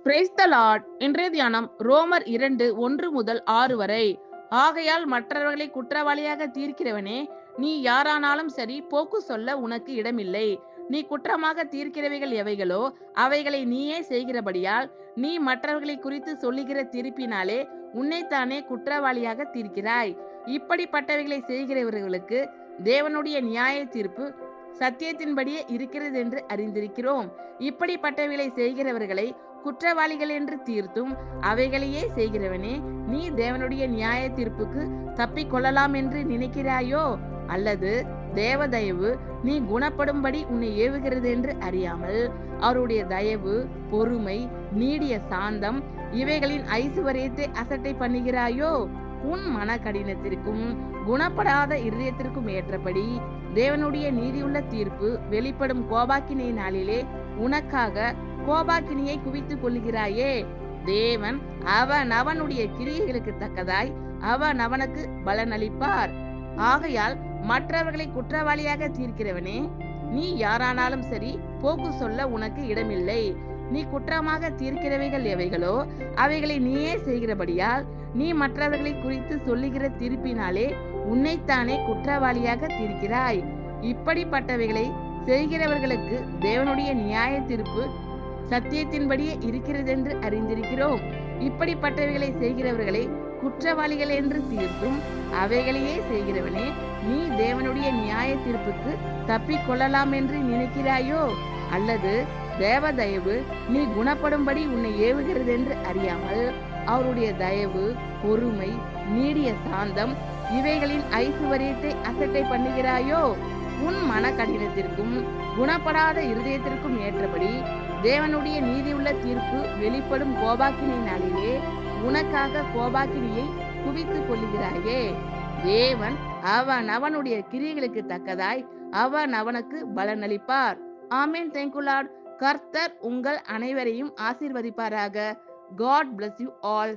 Praise the Lord. இன்றைய தியானம் ரோமர் 2:1-6 வரை. ஆகையால் மற்றவர்களை குற்றவாளியாக தீர்க்கிறவனே, நீ யாரானாலும் சரி, போக்கு சொல்ல உனக்கு இடமில்லை. நீ குற்றமாக தீர்க்கிறவைகள் எவைகளோ அவைகளை நீயே செய்கிறபடியால் நீ மற்றவர்களை குறித்து சொல்லுகிற தீர்ப்பினாலே உன்னைத்தானே குற்றவாளியாக தீர்க்கிறாய். இப்படிப்பட்டவைகளை செய்கிறவர்களுக்கு தேவனுடைய நியாய தீர்ப்பு சத்தியத்தின்படியே இருக்கிறது என்று அறிந்திருக்கிறோம். இப்படிப்பட்டவைகளை செய்கிறவர்களை குற்றவாளிகள் என்று தீர்த்தும் அவைகளையே செய்கிறவனே, நீ தேவனுடைய நியாய தீர்ப்புக்கு தப்பிக் கொள்ளலாம் என்று நினைக்கிறாயோ? அல்லது தேவ தயவு நீ குணப்படும்படி உன்னை ஏவுகிறது என்று அறியாமல் அவருடைய தயவு, பொறுமை, நீடிய சாந்தம் இவைகளின் ஐசுவரியத்தை அசட்டை பண்ணுகிறாயோ? உன் மன கடினத்திற்கும் குணப்படாத இருதயத்திற்கும் ஏற்றபடி தேவனுடைய நீதியுள்ள தீர்ப்பு வெளிப்படும் கோபாக்கினை நாளிலே உனக்காக கோபாக்கினியை குவித்துக் கொள்கிறாயே. தேவன் அவனுடைய கிரியைகளுக்கு தக்கதாய் அவனுக்கு பலனளிப்பார். ஆகையால் மற்றவர்களை குற்றவாளியாக தீர்க்கிறவனே, நீ யாரானாலும் சரி, போக்கு சொல்ல உனக்கு இடமில்லை. நீ குற்றமாக தீர்க்கிறவைகள் எவைகளோ அவைகளை நீயே செய்கிறபடியால் நீ மற்றவர்களை குறித்து சொல்லுகிற தீர்ப்பினாலே உன்னைத்தானே குற்றவாளியாக தீர்க்கிறாய். இப்படிப்பட்டவைகளை செய்கிறவர்களுக்கு தேவனுடைய நியாய தீர்ப்பு சத்தியத்தின்படியே இருக்கிறது என்று அறிந்திருக்கிறோம். இப்படிப்பட்டவைகளை செய்கிறவர்களை குற்றவாளிகள் என்று தீர்த்தும் அவைகளையே செய்கிறவனே, நீ தேவனுடைய நியாய தீர்ப்புக்கு தப்பிக் கொள்ளலாம் என்று நினைக்கிறாயோ? அல்லது தேவ தயவு நீ குணப்படும்படி உன்னை ஏவுகிறது என்று அறியாமல் அவருடைய தயவு, பொறுமை, நீடிய சாந்தம் இவைகளின் ஐசுவரியத்தை அசட்டை பண்ணுகிறாயோ? உன் மன கடினத்திற்கும் குணப்படாத இருதயத்திற்கும் ஏற்றபடி தேவனுடைய நீதியுள்ள தீர்ப்பு வெளிப்படும் கோபாக்கினை நாளிலே உனக்காக கோபாக்கினியை குவித்துக் கொள்கிறாயே. தேவன் அவனுடைய கிரியைகளுக்கு தக்கதாய் அவனுக்கு பலனளிப்பார். ஆமென். Thank you lord. கர்த்தர் உங்கள் அனைவரையும் ஆசீர்வதிப்பாராக. God bless you all.